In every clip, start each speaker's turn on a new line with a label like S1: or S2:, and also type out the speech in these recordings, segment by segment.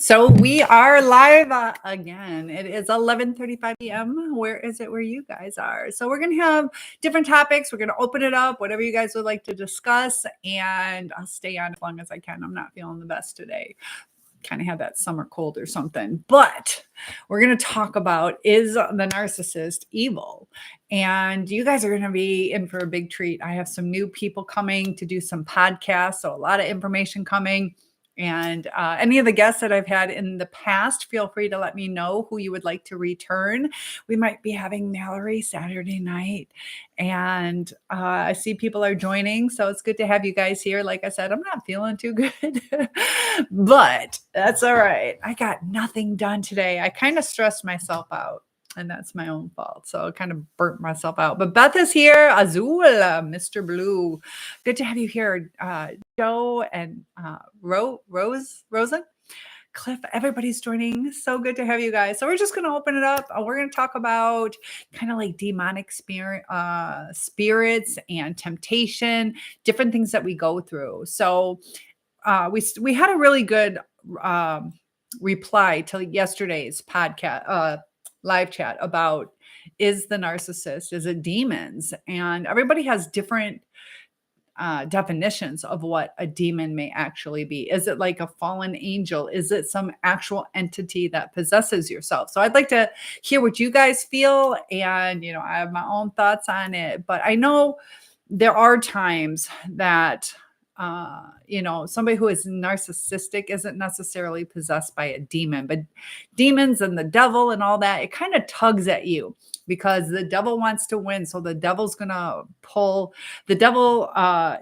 S1: So we are live again. It is 11:35 p.m. Where is it where you guys are? So we're going to have different topics. We're going to open it up, whatever you guys would like to discuss, and I'll stay on as long as I can. I'm not feeling the best today. Kind of have that summer cold or something. But we're going to talk about, is the narcissist evil? And you guys are going to be in for a big treat. I have some new people coming to do some podcasts, so a lot of information coming. And any of the guests that I've had in the past, feel free to let me know who you would like to return. We might be having Mallory Saturday night. And I see people are joining. So it's good to have you guys here. Like I said, I'm not feeling too good, but that's all right. I got nothing done today. I kind of stressed myself out. And that's my own fault. So I kind of burnt myself out. But Beth is here. Azul, Mr. Blue. Good to have you here. Joe and Rosa, Cliff, everybody's joining. So good to have you guys. So we're just going to open it up. We're going to talk about kind of like demonic spirits and temptation, different things that we go through. So we had a really good reply to yesterday's podcast, live chat about, is the narcissist, is it demons? And everybody has different definitions of what a demon may actually be. Is it like a fallen angel? Is it some actual entity that possesses yourself? So I'd like to hear what you guys feel. And, I have my own thoughts on it, but I know there are times that somebody who is narcissistic isn't necessarily possessed by a demon, but demons and the devil and all that, it kind of tugs at you because the devil wants to win. So the devil's going to the devil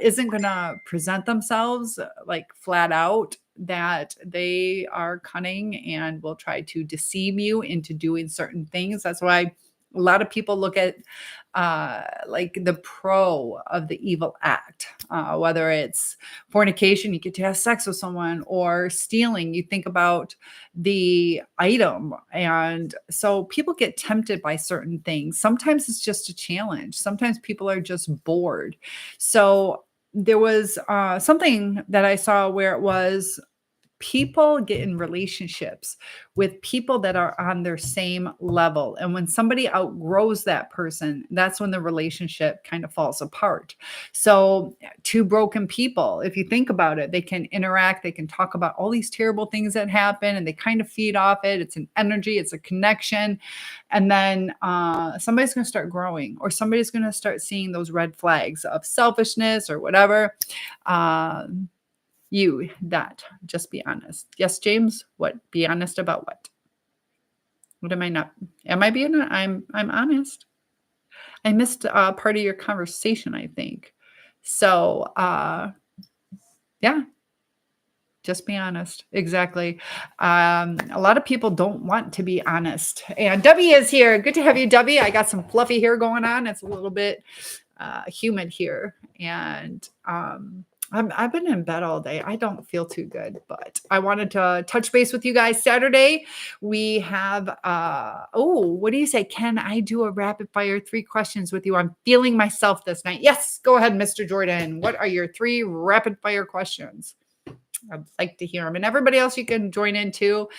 S1: isn't going to present themselves like flat out that they are cunning and will try to deceive you into doing certain things. That's why a lot of people look at like the pro of the evil act, whether it's fornication, you get to have sex with someone, or stealing, you think about the item. And so people get tempted by certain things. Sometimes it's just a challenge. Sometimes people are just bored. So there was something that I saw where it was people get in relationships with people that are on their same level. And when somebody outgrows that person, that's when the relationship kind of falls apart. So two broken people, if you think about it, they can interact, they can talk about all these terrible things that happen, and they kind of feed off it. It's an energy, it's a connection. And then somebody's going to start growing, or somebody's going to start seeing those red flags of selfishness or whatever. Just be honest. Yes, James, what? Be honest about what? What am I not? Am I being? I'm honest. I missed part of your conversation, I think. So, yeah, just be honest. Exactly. A lot of people don't want to be honest. And Debbie is here. Good to have you, Debbie. I got some fluffy hair going on. It's a little bit humid here. And, I've been in bed all day. I don't feel too good, but I wanted to touch base with you guys. Saturday, we have, what do you say? Can I do a rapid fire 3 questions with you? I'm feeling myself this night. Yes, go ahead, Mr. Jordan. What are your 3 rapid fire questions? I'd like to hear them. And everybody else, you can join in too.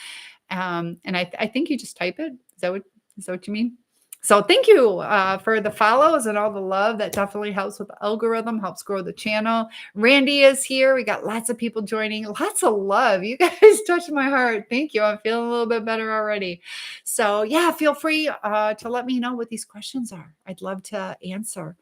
S1: And I think you just type it. Is that what you mean? So thank you for the follows and all the love. That definitely helps with the algorithm, helps grow the channel. Randy is here. We got lots of people joining. Lots of love. You guys touched my heart. Thank you. I'm feeling a little bit better already. So yeah, feel free to let me know what these questions are. I'd love to answer.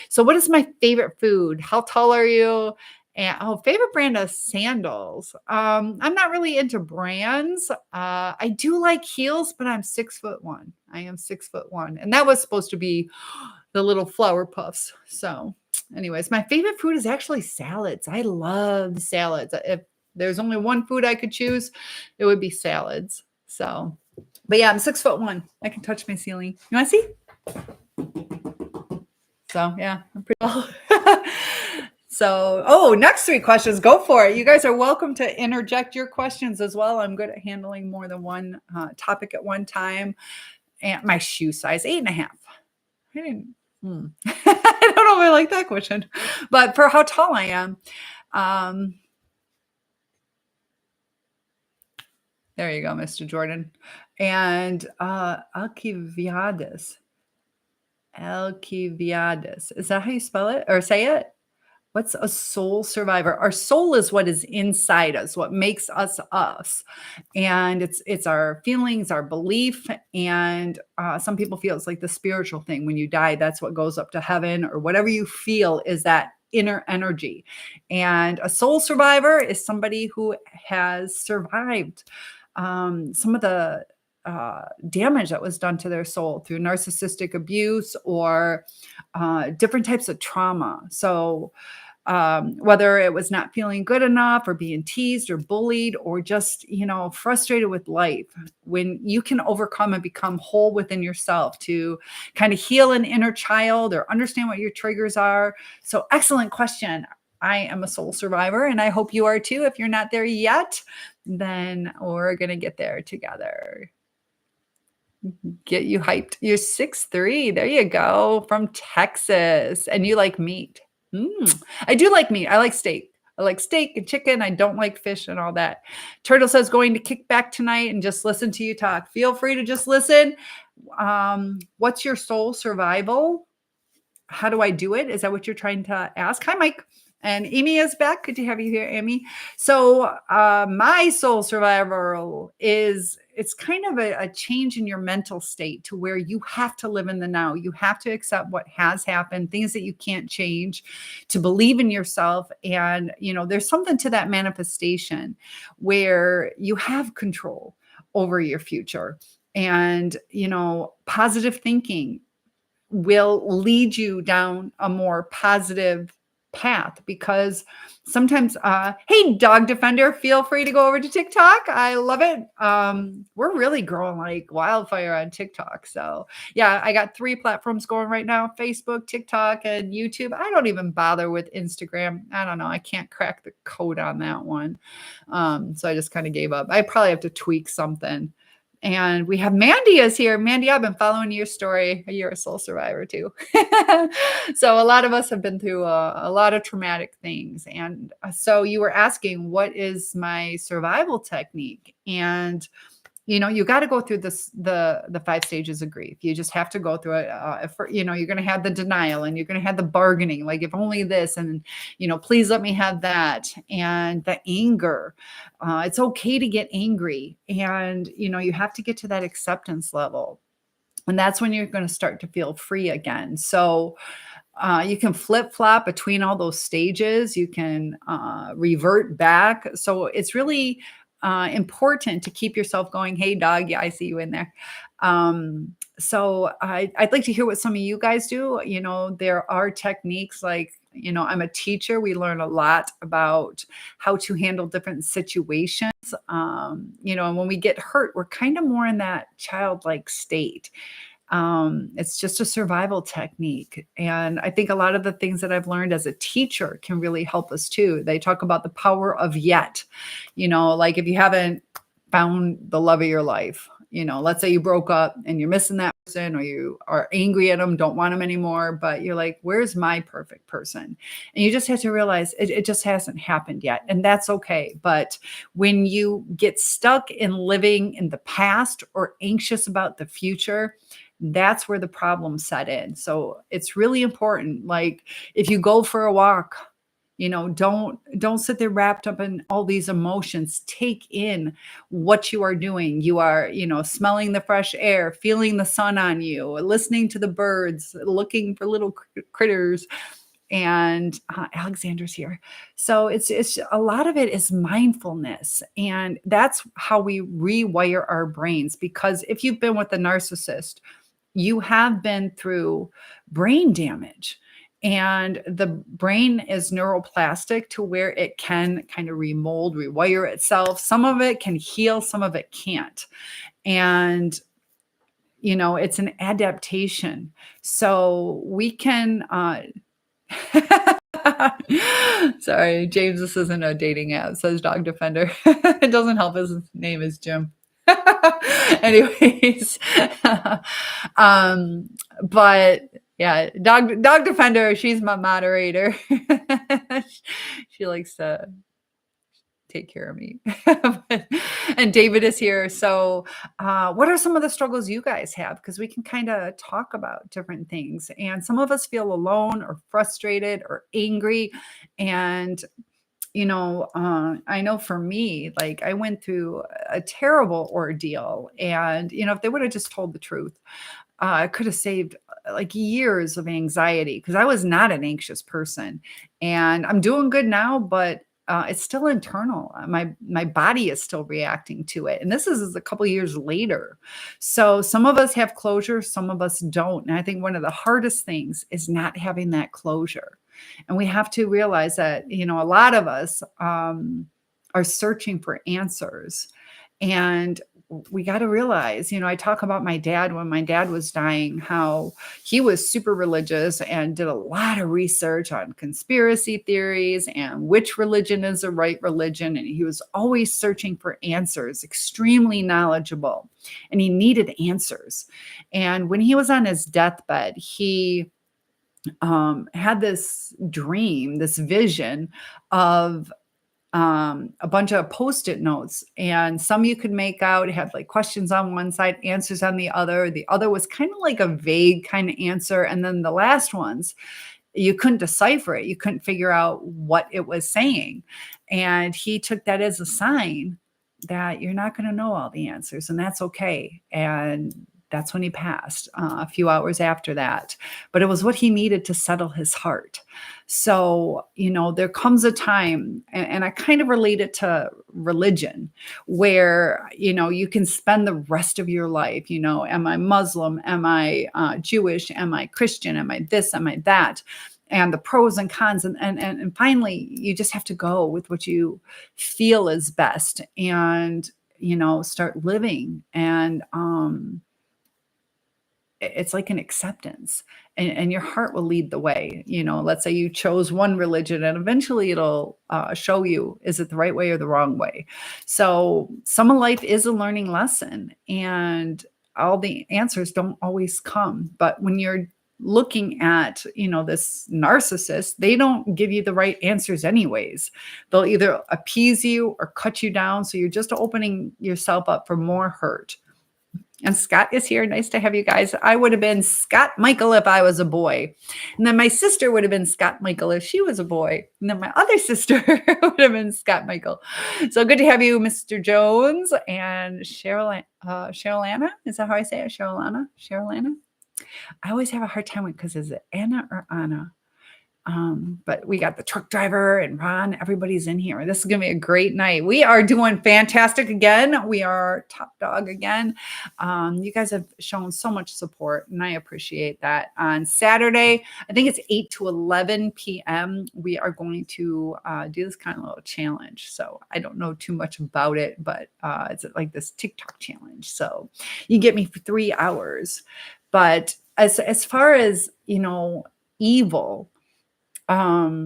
S1: So what is my favorite food? How tall are you? And favorite brand of sandals. I'm not really into brands. I do like heels, but I'm 6'1". I am 6'1", and that was supposed to be the little flower puffs. So, anyways, my favorite food is actually salads. I love salads. If there's only one food I could choose, it would be salads. So, but yeah, I'm 6'1". I can touch my ceiling. You want to see? So yeah, I'm pretty well. So, next 3 questions. Go for it. You guys are welcome to interject your questions as well. I'm good at handling more than one topic at one time. And my shoe size, 8.5. I didn't. I don't know if I like that question, but for how tall I am, There you go, Mr. Jordan. And, Alcibiades. Is that how you spell it or say it? What's a soul survivor? Our soul is what is inside us, what makes us us. And it's our feelings, our belief, and some people feel it's like the spiritual thing. When you die, that's what goes up to heaven, or whatever you feel is that inner energy. And a soul survivor is somebody who has survived some of the damage that was done to their soul through narcissistic abuse or different types of trauma. So whether it was not feeling good enough or being teased or bullied or just, frustrated with life, when you can overcome and become whole within yourself to kind of heal an inner child or understand what your triggers are. So excellent question. I am a soul survivor and I hope you are too. If you're not there yet, then we're going to get there together. Get you hyped. You're 6'3". There you go. From Texas. And you like meat. I do like meat. I like steak. I like steak and chicken. I don't like fish and all that. Turtle says going to kick back tonight and just listen to you talk. Feel free to just listen. What's your soul survival? How do I do it? Is that what you're trying to ask? Hi, Mike. And Amy is back. Good to have you here, Amy. So my soul survival it's kind of a change in your mental state to where you have to live in the now. You have to accept what has happened, things that you can't change, to believe in yourself. And, there's something to that manifestation where you have control over your future. And, positive thinking will lead you down a more positive path, because sometimes hey, dog defender, feel free to go over to TikTok. I love it. We're really growing like wildfire on TikTok. So yeah, I got 3 platforms going right now: Facebook, TikTok, and YouTube. I don't even bother with Instagram. I don't know, I can't crack the code on that one. So I just kind of gave up. I probably have to tweak something. And we have Mandy is here. Mandy, I've been following your story. You're a soul survivor too. So a lot of us have been through a lot of traumatic things. And so you were asking, what is my survival technique? And you got to go through the 5 stages of grief. You just have to go through it. You're going to have the denial, and you're going to have the bargaining, like if only this, and please let me have that, and the anger. It's okay to get angry, and you have to get to that acceptance level, and that's when you're going to start to feel free again. So you can flip-flop between all those stages. You can revert back. So it's really important to keep yourself going. Hey, dog. Yeah, I see you in there. So I'd like to hear what some of you guys do. There are techniques like, I'm a teacher. We learn a lot about how to handle different situations. And when we get hurt, we're kind of more in that childlike state. It's just a survival technique. And I think a lot of the things that I've learned as a teacher can really help us too. They talk about the power of yet, like if you haven't found the love of your life, let's say you broke up and you're missing that person, or you are angry at them, don't want them anymore, but you're like, where's my perfect person? And you just have to realize it just hasn't happened yet. And that's okay. But when you get stuck in living in the past or anxious about the future, that's where the problems set in. So it's really important. Like if you go for a walk, don't sit there wrapped up in all these emotions. Take in what you are doing. You are, smelling the fresh air, feeling the sun on you, listening to the birds, looking for little critters. And Alexander's here. So it's a lot of it is mindfulness. And that's how we rewire our brains. Because if you've been with a narcissist, you have been through brain damage, and the brain is neuroplastic to where it can kind of remold, rewire itself. Some of it can heal, some of it can't. And, it's an adaptation. So we can, sorry, James, this isn't a dating app, says Dog Defender. It doesn't help. His name is Jim. Anyways, but yeah, dog defender, she's my moderator. She likes to take care of me. But And David is here. So, what are some of the struggles you guys have? Because we can kind of talk about different things. And some of us feel alone or frustrated or angry. And, I know for me, like I went through a terrible ordeal. And, if they would have just told the truth, I could have saved like years of anxiety because I was not an anxious person, and I'm doing good now, but it's still internal. My body is still reacting to it, and this is a couple years later. So some of us have closure, some of us don't, and I think one of the hardest things is not having that closure. And we have to realize that a lot of us are searching for answers, and we got to realize, I talk about my dad when my dad was dying, how he was super religious and did a lot of research on conspiracy theories and which religion is the right religion. And he was always searching for answers, extremely knowledgeable, and he needed answers. And when he was on his deathbed, he had this dream, this vision of a bunch of post-it notes, and some you could make out. It had like questions on one side, answers on the other. The other was kind of like a vague kind of answer. And then the last ones, you couldn't decipher it. You couldn't figure out what it was saying. And he took that as a sign that you're not going to know all the answers, and that's okay. And that's when he passed a few hours after that. But it was what he needed to settle his heart. So, there comes a time, and I kind of relate it to religion, where, you can spend the rest of your life, am I Muslim? Am I Jewish? Am I Christian? Am I this? Am I that? And the pros and cons. And finally, you just have to go with what you feel is best and, start living. And, it's like an acceptance, and your heart will lead the way. Let's say you chose one religion, and eventually it'll show you, is it the right way or the wrong way? So some of life is a learning lesson, and all the answers don't always come. But when you're looking at, this narcissist, they don't give you the right answers anyways. They'll either appease you or cut you down. So you're just opening yourself up for more hurt. And Scott is here. Nice to have you guys. I would have been Scott Michael if I was a boy. And then my sister would have been Scott Michael if she was a boy. And then my other sister would have been Scott Michael. So good to have you, Mr. Jones and Cheryl Anna. Is that how I say it? Cheryl Anna? I always have a hard time with, because is it Anna or Anna? But we got the truck driver and Ron, everybody's in here. This is going to be a great night. We are doing fantastic again. We are top dog again. You guys have shown so much support, and I appreciate that. On Saturday, I think it's 8 to 11 p.m., we are going to do this kind of little challenge. So I don't know too much about it, but it's like this TikTok challenge. So you get me for 3 hours. But as far as, evil, there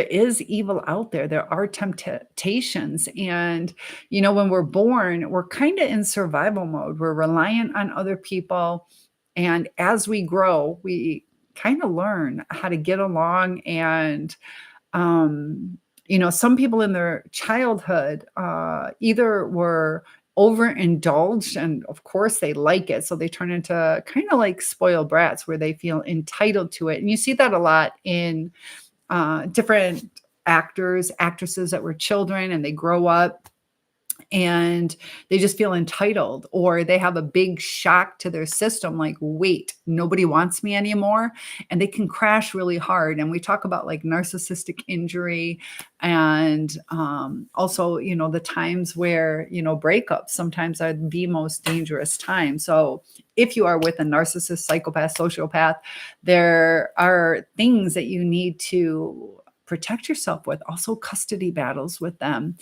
S1: is evil out there. There are temptations. And, when we're born, we're kind of in survival mode. We're reliant on other people. And as we grow, we kind of learn how to get along. And, some people in their childhood either were overindulged, and of course they like it, so they turn into kind of like spoiled brats where they feel entitled to it. And you see that a lot in different actresses that were children, and they grow up and they just feel entitled, or they have a big shock to their system, like, wait, nobody wants me anymore, and they can crash really hard. And we talk about like narcissistic injury, and also, the times where, breakups sometimes are the most dangerous time. So if you are with a narcissist, psychopath, sociopath, there are things that you need to protect yourself with. Also custody battles with them,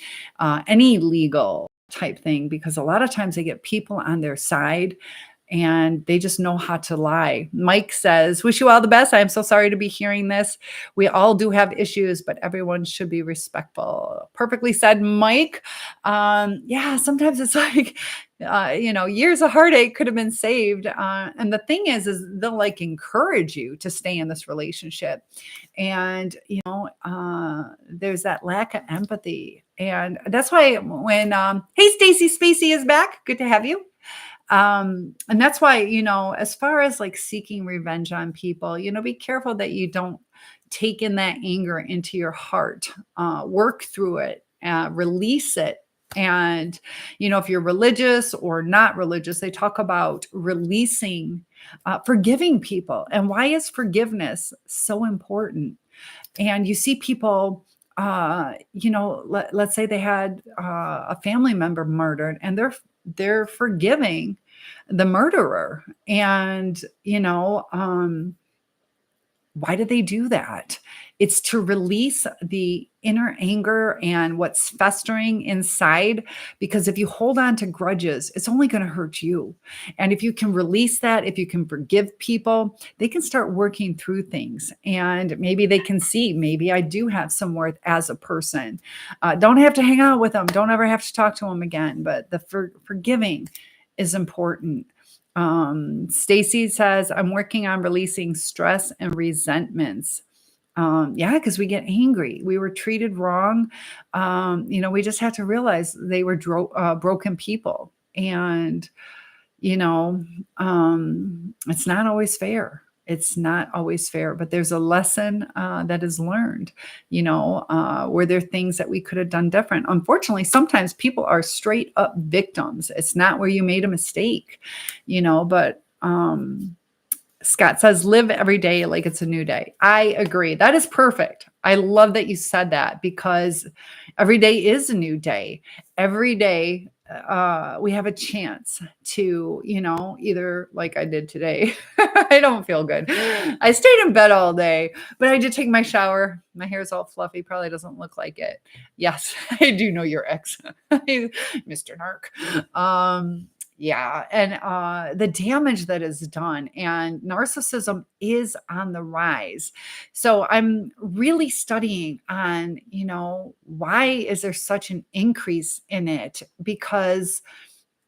S1: any legal type thing, because a lot of times they get people on their side and they just know how to lie. Mike says, wish you all the best. I am so sorry to be hearing this. We all do have issues, but everyone should be respectful. Perfectly said, Mike. Yeah, sometimes it's like, years of heartache could have been saved. And the thing is they'll like encourage you to stay in this relationship. And, there's that lack of empathy. And that's why when hey, Stacy Spacey is back. Good to have you. And that's why, as far as like seeking revenge on people, be careful that you don't take in that anger into your heart. Work through it, release it. And, if you're religious or not religious, they talk about releasing, forgiving people. And why is forgiveness so important? And you see people, let's say they had a family member murdered, and they're forgiving the murderer. And why do they do that? It's to release the inner anger and what's festering inside. Because if you hold on to grudges, it's only going to hurt you. And if you can release that, if you can forgive people, they can start working through things. And maybe they can see, maybe I do have some worth as a person. Don't have to hang out with them. Don't ever have to talk to them again. But the forgiving is important. Stacy says, I'm working on releasing stress and resentments. Because we get angry. We were treated wrong. We just have to realize they were broken people. And, it's not always fair. It's not always fair, but there's a lesson that is learned, were there things that we could have done different? Unfortunately, sometimes people are straight up victims. It's not where you made a mistake, but Scott says, live every day like it's a new day. I agree. That is perfect. I love that you said that, because every day is a new day. Every day we have a chance to, either like I did today. I don't feel good. I stayed in bed all day, but I did take my shower. My hair is all fluffy. Probably doesn't look like it. Yes, I do know your ex, Mr. Narc. Yeah. And the damage that is done, and narcissism is on the rise. So I'm really studying on, why is there such an increase in it? Because,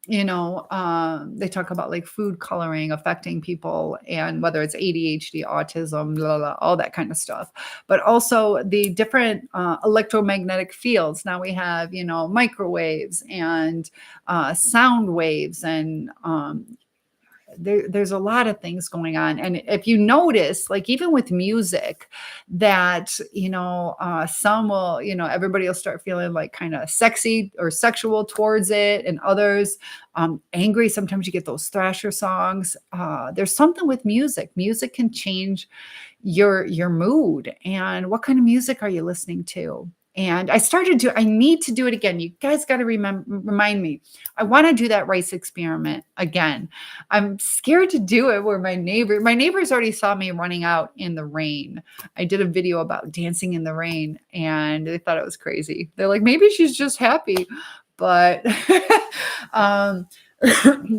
S1: they talk about like food coloring affecting people, and whether it's ADHD, autism, blah, blah, all that kind of stuff, but also the different electromagnetic fields. Now we have, microwaves and sound waves, and there's a lot of things going on. And if you notice, like even with music, that, some will, everybody will start feeling like kind of sexy or sexual towards it, and others angry. Sometimes you get those thrasher songs. There's something with music. Music can change your mood. And what kind of music are you listening to? And I need to do it again. You guys got to remind me. I want to do that rice experiment again. I'm scared to do it where my neighbors already saw me running out in the rain. I did a video about dancing in the rain, and they thought it was crazy. They're like, maybe she's just happy. But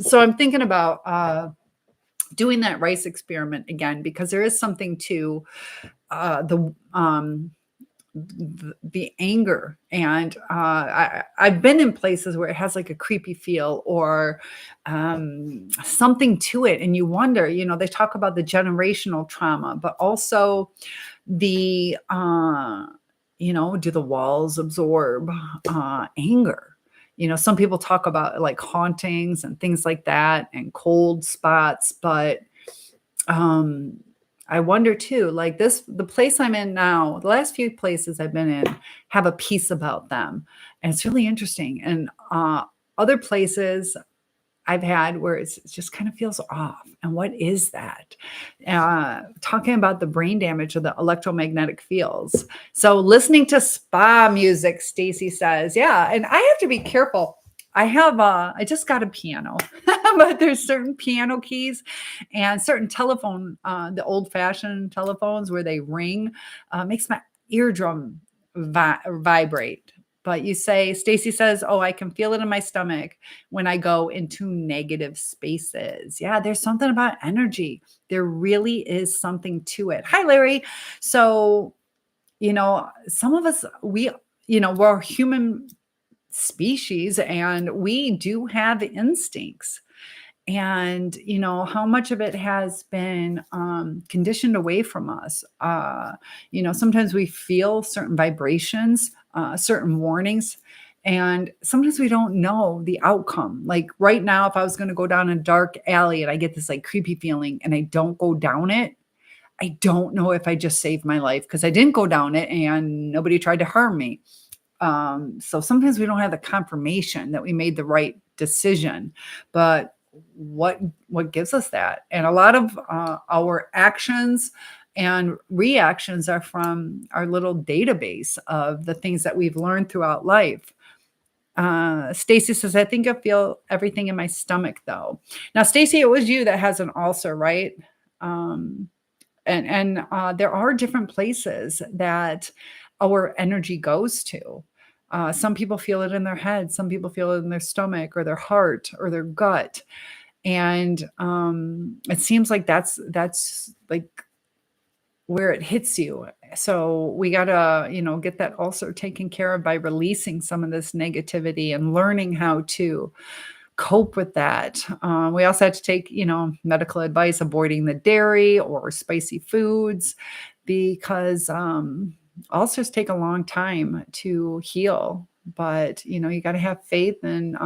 S1: so I'm thinking about doing that rice experiment again, because there is something to the anger. And I've been in places where it has like a creepy feel, or something to it. And you wonder, they talk about the generational trauma, but also the, do the walls absorb anger? Some people talk about like hauntings and things like that, and cold spots, but I wonder too, like the place I'm in now, the last few places I've been in have a piece about them. And it's really interesting. And other places I've had where it just kind of feels off. And what is that? Talking about the brain damage of the electromagnetic fields. So listening to spa music, Stacy says, yeah. And I have to be careful. I just got a piano, but there's certain piano keys and certain telephone, the old fashioned telephones where they ring, makes my eardrum vibrate. But Stacy says, oh, I can feel it in my stomach when I go into negative spaces. Yeah, there's something about energy. There really is something to it. Hi, Larry. So, some of us, we're human species, and we do have instincts. And how much of it has been conditioned away from us. Sometimes we feel certain vibrations certain warnings. And sometimes we don't know the outcome. Like right now, if I was going to go down a dark alley and I get this like creepy feeling and I don't go down it, I don't know if I just saved my life because I didn't go down it and nobody tried to harm me. So sometimes we don't have the confirmation that we made the right decision, but what gives us that? And a lot of our actions and reactions are from our little database of the things that we've learned throughout life. Stacy says, I think I feel everything in my stomach though. Now, Stacy, it was you that has an ulcer, right? Um, and there are different places that our energy goes to. Some people feel it in their head, some people feel it in their stomach or their heart or their gut, and it seems like that's like where it hits you. So we gotta, get that ulcer taken care of by releasing some of this negativity and learning how to cope with that. We also had to take, medical advice, avoiding the dairy or spicy foods because ulcers take a long time to heal. But, you got to have faith and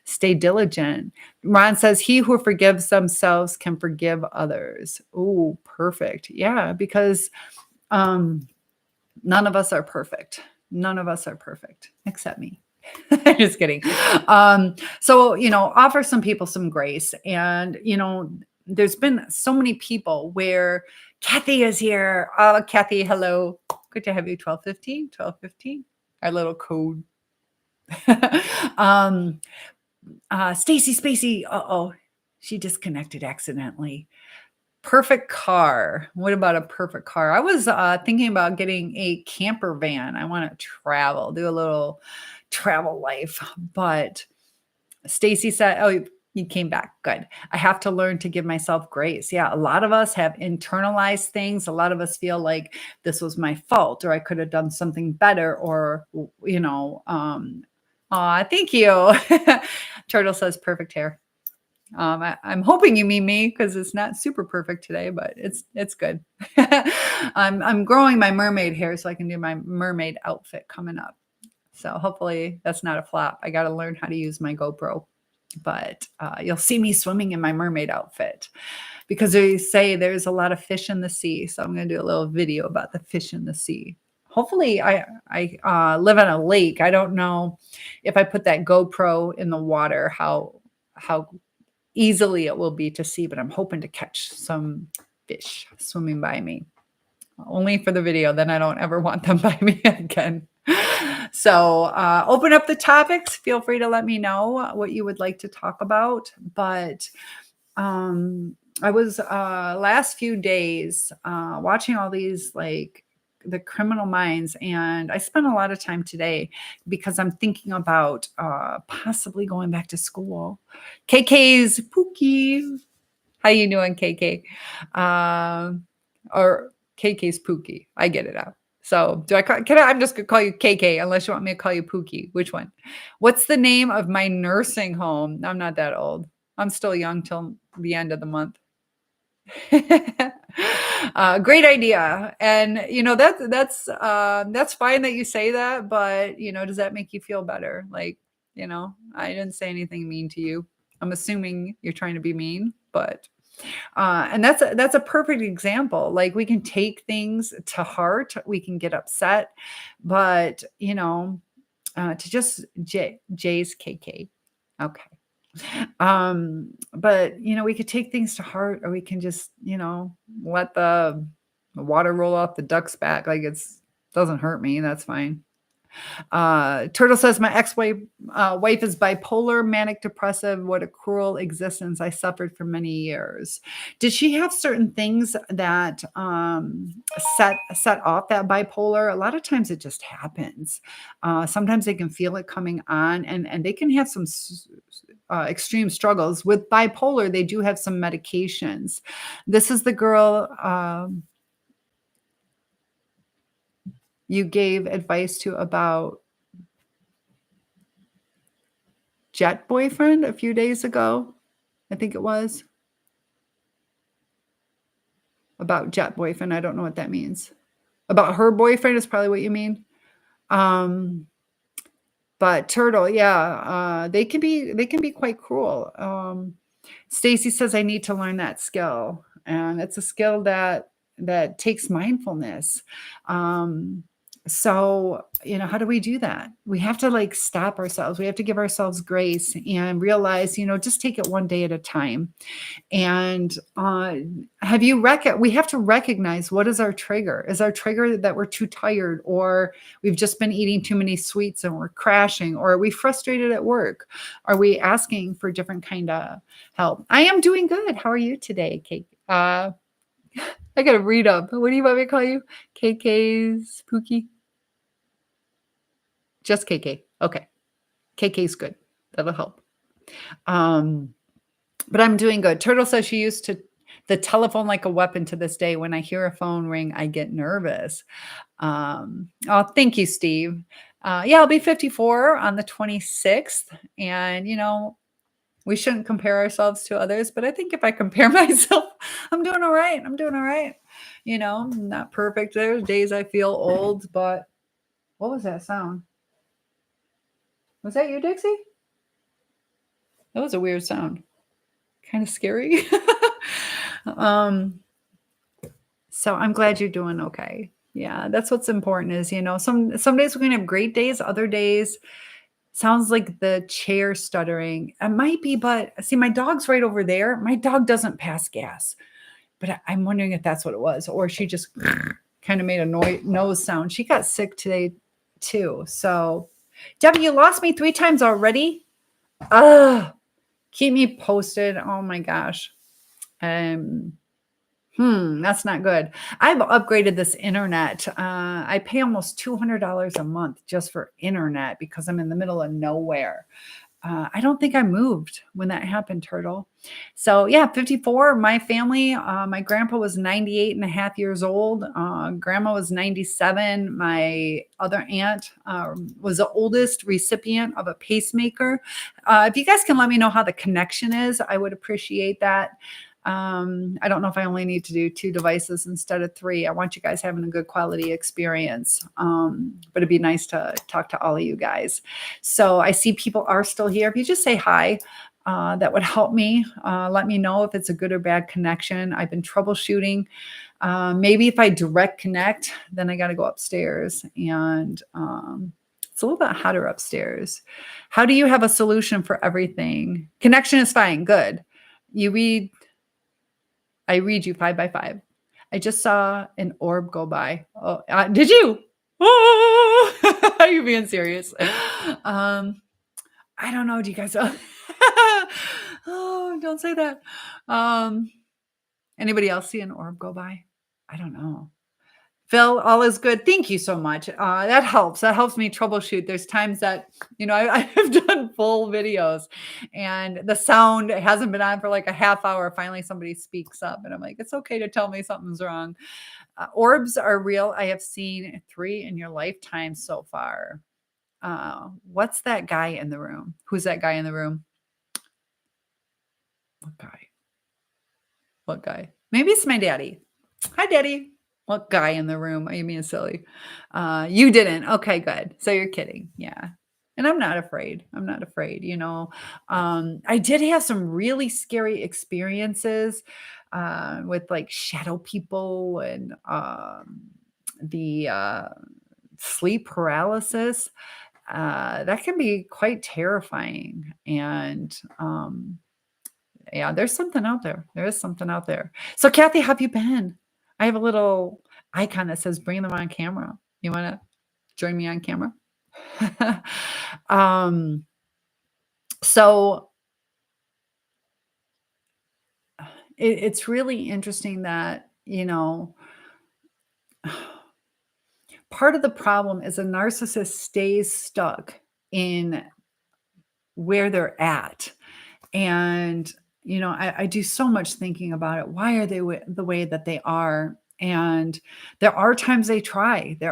S1: stay diligent. Ron says, he who forgives themselves can forgive others. Oh, perfect. Yeah, because none of us are perfect. None of us are perfect except me. Just kidding. So, offer some people some grace. And, there's been so many people where Kathy is here. Oh, Kathy, hello. Good to have you. 12:15, 12:15, our little code. Stacy Spacey. Uh-oh, she disconnected accidentally. Perfect car. What about a perfect car? I was thinking about getting a camper van. I want to travel, do a little travel life. But Stacy said, oh, you came back. Good. I have to learn to give myself grace. Yeah, a lot of us have internalized things. A lot of us feel like this was my fault or I could have done something better or, thank you. Turtle says perfect hair. I'm hoping you mean me because it's not super perfect today, but it's good. I'm growing my mermaid hair so I can do my mermaid outfit coming up. So hopefully that's not a flop. I got to learn how to use my GoPro, but you'll see me swimming in my mermaid outfit because they say there's a lot of fish in the sea. So I'm going to do a little video about the fish in the sea. Hopefully I live on a lake. I don't know if I put that GoPro in the water, how easily it will be to see, but I'm hoping to catch some fish swimming by me. Only for the video, then I don't ever want them by me again. So open up the topics. Feel free to let me know what you would like to talk about. But I was last few days watching all these like the Criminal Minds, and I spent a lot of time today because I'm thinking about possibly going back to school. KK's Pookie. How you doing, KK? Or KK's Pookie. I get it out. So I'm just going to call you KK unless you want me to call you Pookie. Which one? What's the name of my nursing home? I'm not that old. I'm still young till the end of the month. Great idea. And that's fine that you say that, but does that make you feel better? Like, I didn't say anything mean to you. I'm assuming you're trying to be mean, but and that's a perfect example. Like we can take things to heart, we can get upset, but to just J's KK. Okay. But we could take things to heart, or we can just, let the water roll off the duck's back. Like doesn't hurt me. That's fine. Turtle says my ex-wife wife is bipolar, manic depressive. What a cruel existence I suffered for many years. Did she have certain things that set off that bipolar? A lot of times it just happens. Sometimes they can feel it coming on, and they can have some extreme struggles with bipolar. They do have some medications. This is the girl you gave advice to about Jet boyfriend a few days ago. I think it was about Jet boyfriend. I don't know what that means. About her boyfriend is probably what you mean. Um, but turtle, yeah, they can be quite cruel. Stacy says I need to learn that skill, and it's a skill that takes mindfulness. Um, so, how do we do that? We have to like stop ourselves. We have to give ourselves grace and realize, just take it one day at a time. And we have to recognize what is our trigger? Is our trigger that we're too tired, or we've just been eating too many sweets and we're crashing, or are we frustrated at work? Are we asking for different kind of help? I am doing good. How are you today, Kate? I gotta read up. What do you want me to call you? KK's Pookie? Just KK. Okay. KK's good. That'll help. But I'm doing good. Turtle says she used the telephone like a weapon to this day. When I hear a phone ring, I get nervous. Oh, thank you, Steve. Yeah, I'll be 54 on the 26th. And, we shouldn't compare ourselves to others. But I think if I compare myself, I'm doing all right. I'm doing all right. I'm not perfect. There's days I feel old, but what was that sound? Was that you, Dixie? That was a weird sound. Kind of scary. So I'm glad you're doing okay. Yeah, that's what's important is, some days we're going to have great days, other days sounds like the chair stuttering. It might be, but see, my dog's right over there. My dog doesn't pass gas, but I'm wondering if that's what it was, or she just kind of made a nose sound. She got sick today too. So, Debbie, you lost me 3 times already. Keep me posted. Oh my gosh. That's not good. I've upgraded this internet. I pay almost $200 a month just for internet because I'm in the middle of nowhere. I don't think I moved when that happened, Turtle. So yeah, 54, my family, my grandpa was 98 and a half years old. Grandma was 97. My other aunt was the oldest recipient of a pacemaker. If you guys can let me know how the connection is, I would appreciate that. I don't know if I only need to do 2 devices instead of 3. I want you guys having a good quality experience. But it'd be nice to talk to all of you guys. So I see people are still here. If you just say hi, that would help me. Let me know if it's a good or bad connection. I've been troubleshooting. Maybe if I direct connect, then I got to go upstairs, and it's a little bit hotter upstairs. How do you have a solution for everything? Connection is fine. Good. I read you 5 by 5. I just saw an orb go by. Oh, did you? Oh, are you being serious? I don't know. Do you guys? Oh, don't say that. Anybody else see an orb go by? I don't know. Phil, all is good. Thank you so much. That helps. That helps me troubleshoot. There's times that, I've done full videos and the sound hasn't been on for like a half hour. Finally, somebody speaks up and I'm like, it's okay to tell me something's wrong. Orbs are real. I have seen 3 in your lifetime so far. What's that guy in the room? Who's that guy in the room? What guy? What guy? Maybe it's my daddy. Hi, Daddy. What guy in the room? Are you being silly? You didn't. Okay, good. So you're kidding. Yeah. And I'm not afraid. I'm not afraid. I did have some really scary experiences with like shadow people and the sleep paralysis. That can be quite terrifying. And yeah, there's something out there. There is something out there. So, Kathy, how have you been? I have a little icon that says bring them on camera. You want to join me on camera? So it's really interesting that, part of the problem is a narcissist stays stuck in where they're at. And, I do so much thinking about it. Why are they the way that they are? And there are times they try. But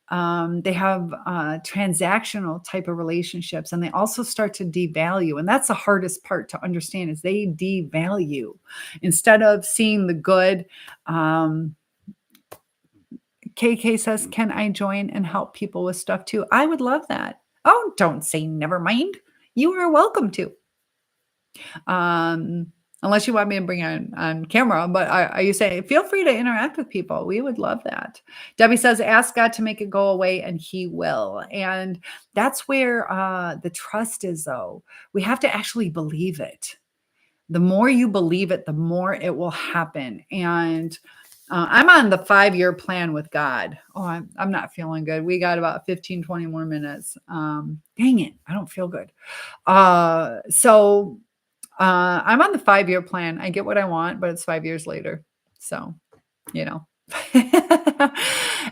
S1: they have transactional type of relationships, and they also start to devalue. And that's the hardest part to understand is they devalue instead of seeing the good. KK says, "Can I join and help people with stuff too?" I would love that. Oh, don't say never mind. You are welcome to. Um, unless you want me to bring on camera, but are you saying feel free to interact with people. We would love that. Debbie says, "Ask God to make it go away and he will." And that's where the trust is though. We have to actually believe it. The more you believe it, the more it will happen. And I'm on the 5-year plan with God. Oh, I'm not feeling good. We got about 15, 20 more minutes. Dang it. I don't feel good. I'm on the 5-year plan. I get what I want, but it's 5 years later. So, you know.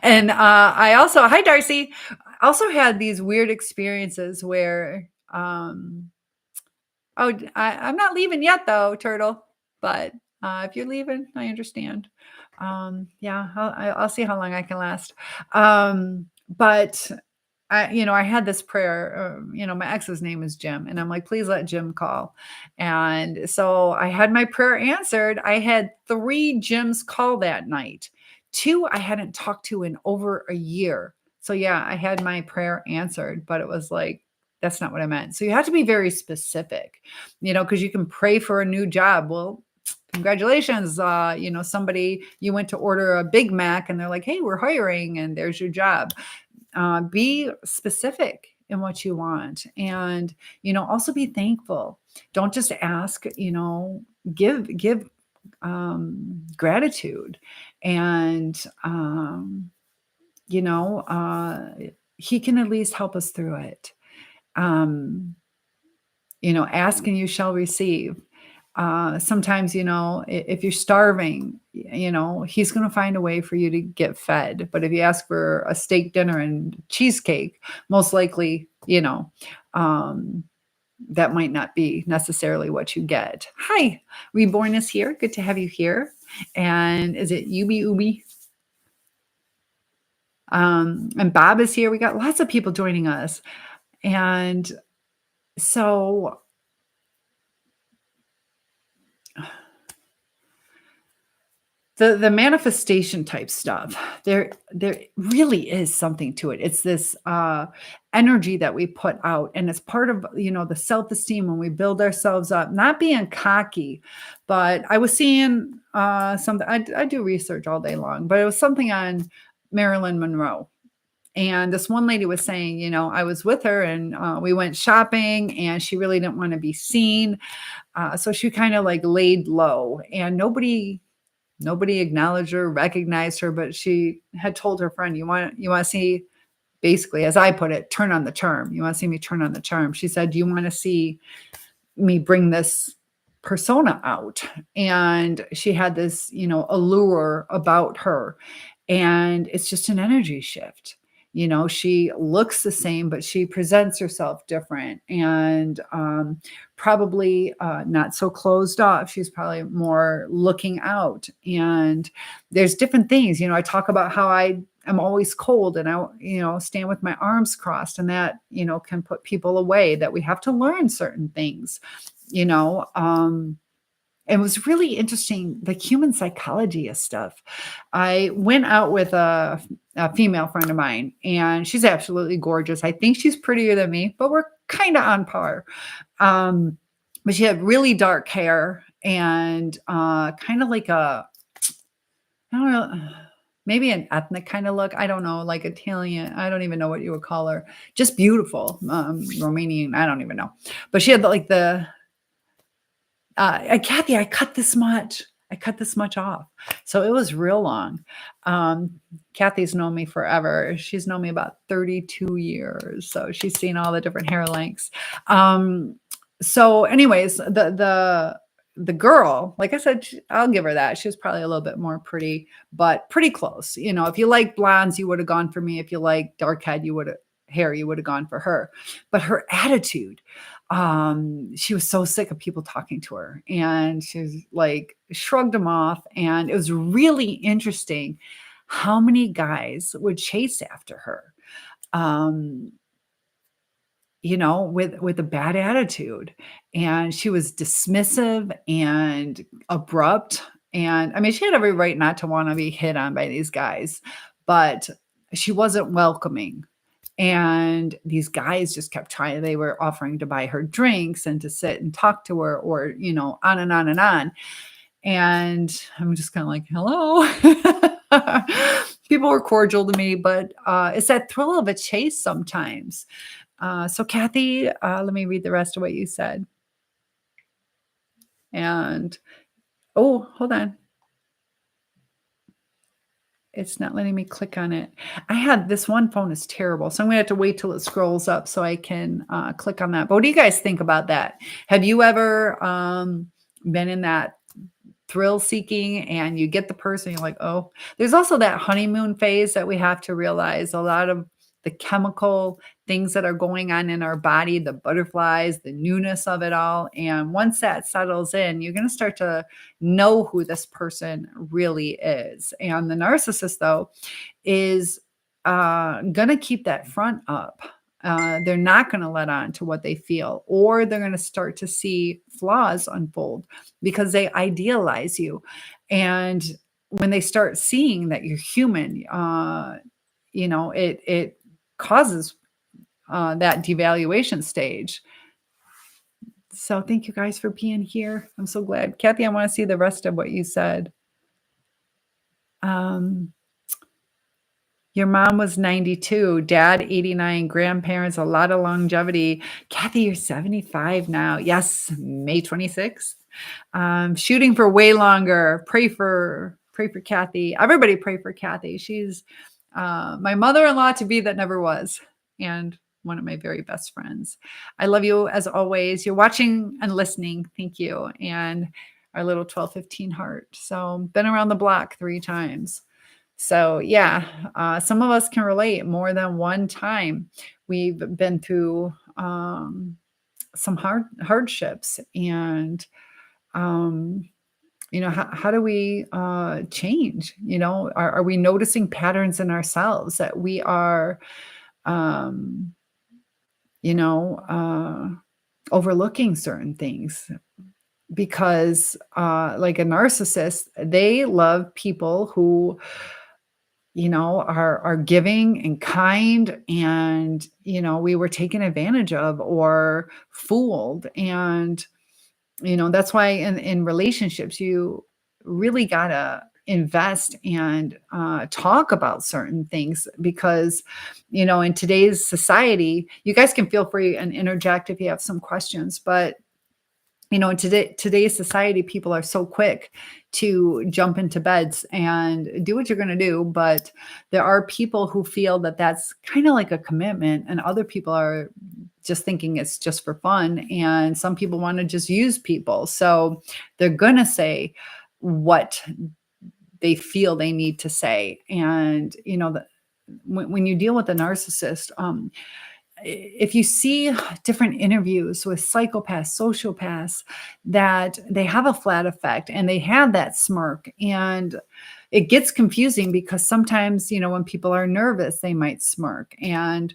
S1: And I also, hi Darcy, I also had these weird experiences where I'm not leaving yet though, Turtle. But if you're leaving, I understand. Yeah, I'll see how long I can last. But I had this prayer. My ex's name is Jim, and I'm like, please let Jim call. And so I had my prayer answered. I had 3 Jims call that night. 2 I hadn't talked to in over a year. So yeah, I had my prayer answered, but it was like, that's not what I meant. So you have to be very specific, because you can pray for a new job. Well, congratulations. Somebody, you went to order a Big Mac and they're like, hey, we're hiring, and there's your job. Be specific in what you want, and also be thankful. Don't just ask, give gratitude, and he can at least help us through it. Ask and you shall receive. Sometimes, if you're starving, he's going to find a way for you to get fed. But if you ask for a steak dinner and cheesecake, most likely, that might not be necessarily what you get. Hi, Reborn is here. Good to have you here. And is it Ubi Ubi? And Bob is here. We got lots of people joining us. And so the manifestation type stuff, there really is something to it. It's this energy that we put out, and it's part of the self-esteem when we build ourselves up, not being cocky. But I was seeing something. I do research all day long, but it was something on Marilyn Monroe. And this one lady was saying, I was with her and we went shopping, and she really didn't want to be seen. So she kind of like laid low, and nobody acknowledged her, recognized her, but she had told her friend, you want to see, basically, as I put it, turn on the charm. You want to see me turn on the charm. She said, you want to see me bring this persona out. And she had this, allure about her. And it's just an energy shift. She looks the same, but she presents herself different, and probably not so closed off. She's probably more looking out. And there's different things. I talk about how I am always cold, and I, stand with my arms crossed, and that, can put people away, that we have to learn certain things, it was really interesting, the human psychology of stuff. I went out with a female friend of mine, and she's absolutely gorgeous. I think she's prettier than me, but we're kind of on par. But she had really dark hair and kind of like I don't know, maybe an ethnic kind of look. I don't know, like Italian. I don't even know what you would call her. Just beautiful. Romanian. I don't even know. But she had like Kathy, I cut this much off. So it was real long. Kathy's known me forever. She's known me about 32 years. So she's seen all the different hair lengths. So anyways, the girl, like I said, I'll give her that. She was probably a little bit more pretty, but pretty close. If you like blondes, you would have gone for me. If you like dark hair, you would have gone for her. But her attitude, she was so sick of people talking to her, and she's like shrugged them off. And it was really interesting how many guys would chase after her, with a bad attitude. And she was dismissive and abrupt. And I mean, she had every right not to want to be hit on by these guys, but she wasn't welcoming. And these guys just kept trying. They were offering to buy her drinks and to sit and talk to her, or, on and on and on. And I'm just kind of like, hello. People were cordial to me, but it's that thrill of a chase sometimes. So Kathy, let me read the rest of what you said. And, oh, hold on. It's not letting me click on it. I had this one phone is terrible, so I'm gonna have to wait till it scrolls up so I can click on that. But what do you guys think about that? Have you ever been in that thrill seeking and you get the person, you're like, oh, there's also that honeymoon phase that we have to realize. A lot of the chemical things that are going on in our body, the butterflies, the newness of it all. And once that settles in, you're going to start to know who this person really is. And the narcissist, though, is going to keep that front up. They're not going to let on to what they feel, or they're going to start to see flaws unfold because they idealize you. And when they start seeing that you're human, it causes that devaluation stage. So thank you guys for being here. I'm so glad. Kathy, I want to see the rest of what you said. Your mom was 92, dad 89, grandparents, a lot of longevity. Kathy, you're 75 now. Yes, May 26th. Shooting for way longer. Pray for Kathy. Everybody pray for Kathy. She's my mother-in-law to be that never was, and one of my very best friends. I love you as always. You're watching and listening. Thank you. And our little 1215 heart. So been around the block 3 times. So yeah, some of us can relate more than one time. We've been through some hardships, and how do we change? Are we noticing patterns in ourselves that we are, overlooking certain things? Because like a narcissist, they love people who are giving and kind, and we were taken advantage of or fooled. And that's why in relationships you really gotta invest and talk about certain things, because in today's society, you guys can feel free and interject if you have some questions, but in today's society, people are so quick to jump into beds and do what you're going to do. But there are people who feel that that's kind of like a commitment, and other people are just thinking it's just for fun. And some people want to just use people. So they're going to say what they feel they need to say. And, when you deal with a narcissist, if you see different interviews with psychopaths, sociopaths, that they have a flat effect and they have that smirk, and it gets confusing because sometimes, when people are nervous, they might smirk. And,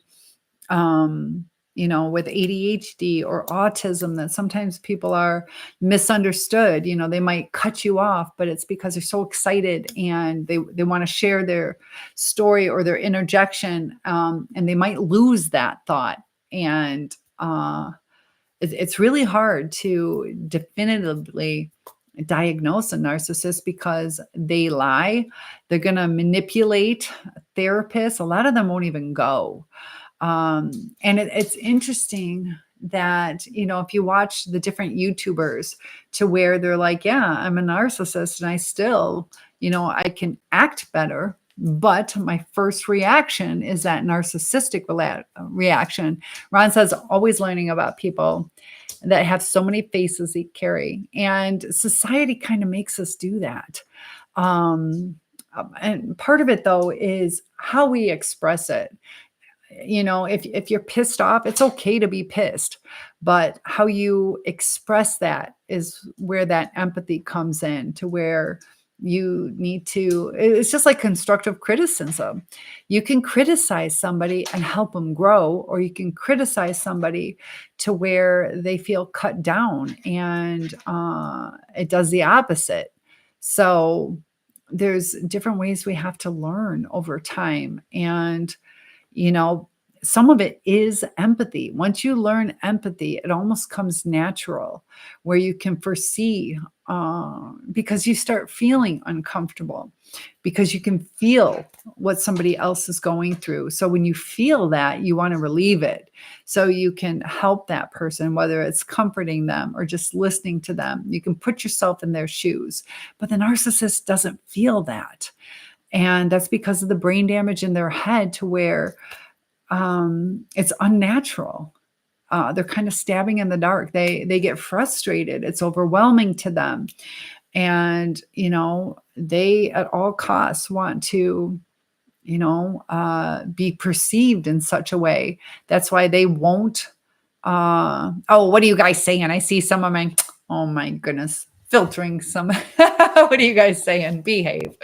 S1: with ADHD or autism, that sometimes people are misunderstood. They might cut you off, but it's because they're so excited and they want to share their story or their interjection, and they might lose that thought. And it's really hard to definitively diagnose a narcissist because they lie. They're going to manipulate therapists. A lot of them won't even go. And it's interesting that, if you watch the different YouTubers, to where they're like, yeah, I'm a narcissist and I still, I can act better. But my first reaction is that narcissistic reaction. Ron says, always learning about people that have so many faces they carry. And society kind of makes us do that. And part of it, though, is how we express it. If you're pissed off, it's okay to be pissed, but how you express that is where that empathy comes in, to where you need to, it's just like constructive criticism. You can criticize somebody and help them grow, or you can criticize somebody to where they feel cut down, and it does the opposite. So there's different ways we have to learn over time. And, you know, some of it is empathy. Once you learn empathy, it almost comes natural where you can foresee, because you start feeling uncomfortable, because you can feel what somebody else is going through. So when you feel that, you want to relieve it. So you can help that person, whether it's comforting them or just listening to them. You can put yourself in their shoes. But the narcissist doesn't feel that. And that's because of the brain damage in their head to where it's unnatural. They're kind of stabbing in the dark. They get frustrated. It's overwhelming to them. And, you know, they at all costs want to, you know, be perceived in such a way. That's why they won't. Oh, what are you guys saying? I see some of my, oh my goodness, filtering some. What are you guys saying? Behave.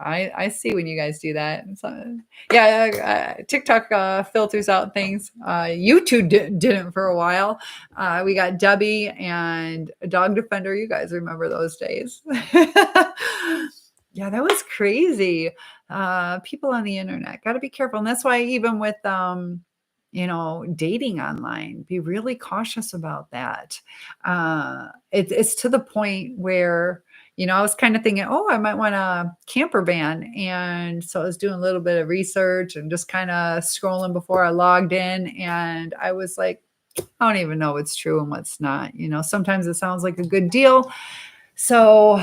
S1: I see when you guys do that. So, yeah, TikTok filters out things. YouTube didn't for a while. We got Debbie and Dog Defender. You guys remember those days? Yeah, that was crazy. People on the internet, got to be careful. And that's why even with, you know, dating online, be really cautious about that. It's to the point where, you know, I was kind of thinking, oh, I might want a camper van. And so I was doing a little bit of research and just kind of scrolling before I logged in. And I was like, I don't even know what's true and what's not. You know, sometimes it sounds like a good deal. So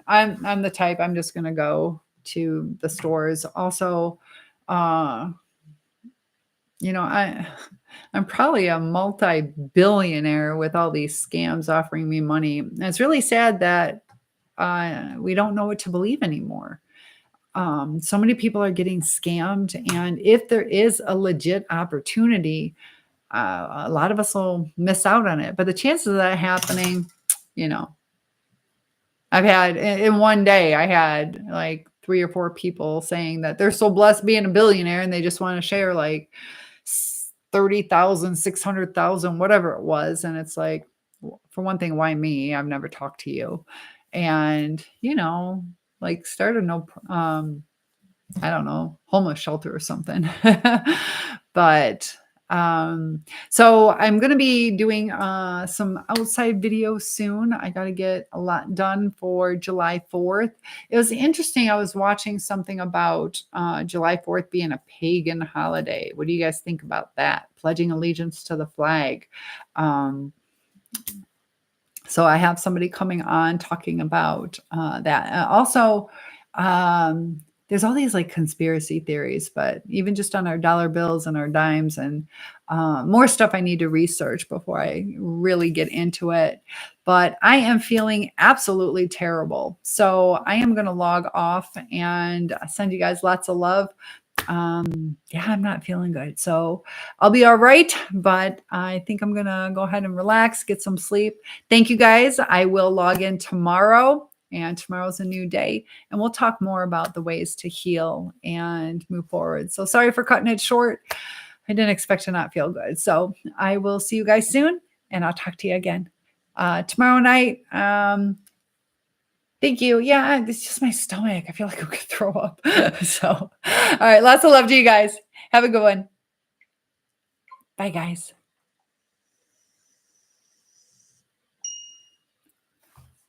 S1: I'm the type, I'm just going to go to the stores. Also, you know, I'm probably a multi-billionaire with all these scams offering me money. And it's really sad that we don't know what to believe anymore. So many people are getting scammed. And if there is a legit opportunity, a lot of us will miss out on it. But the chances of that happening, you know, I've had in one day, I had like 3 or 4 people saying that they're so blessed being a billionaire and they just want to share like 30,000, 600,000, whatever it was. And it's like, for one thing, why me? I've never talked to you. And, you know, like start a I don't know, homeless shelter or something. But so I'm going to be doing some outside videos soon. I got to get a lot done for July 4th. It was interesting. I was watching something about July 4th being a pagan holiday. What do you guys think about that? Pledging allegiance to the flag. So I have somebody coming on talking about that. Also, there's all these like conspiracy theories, but even just on our dollar bills and our dimes and more stuff I need to research before I really get into it. But I am feeling absolutely terrible. So I am going to log off and send you guys lots of love. Yeah, I'm not feeling good. So I'll be all right, but I think I'm going to go ahead and relax, get some sleep. Thank you guys. I will log in tomorrow, and tomorrow's a new day, and we'll talk more about the ways to heal and move forward. So sorry for cutting it short. I didn't expect to not feel good. So I will see you guys soon, and I'll talk to you again tomorrow night. Thank you. Yeah, it's just my stomach. I feel like I could throw up. So, all right. Lots of love to you guys. Have a good one. Bye, guys.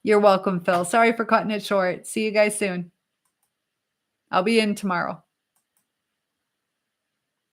S1: You're welcome, Phil. Sorry for cutting it short. See you guys soon. I'll be in tomorrow.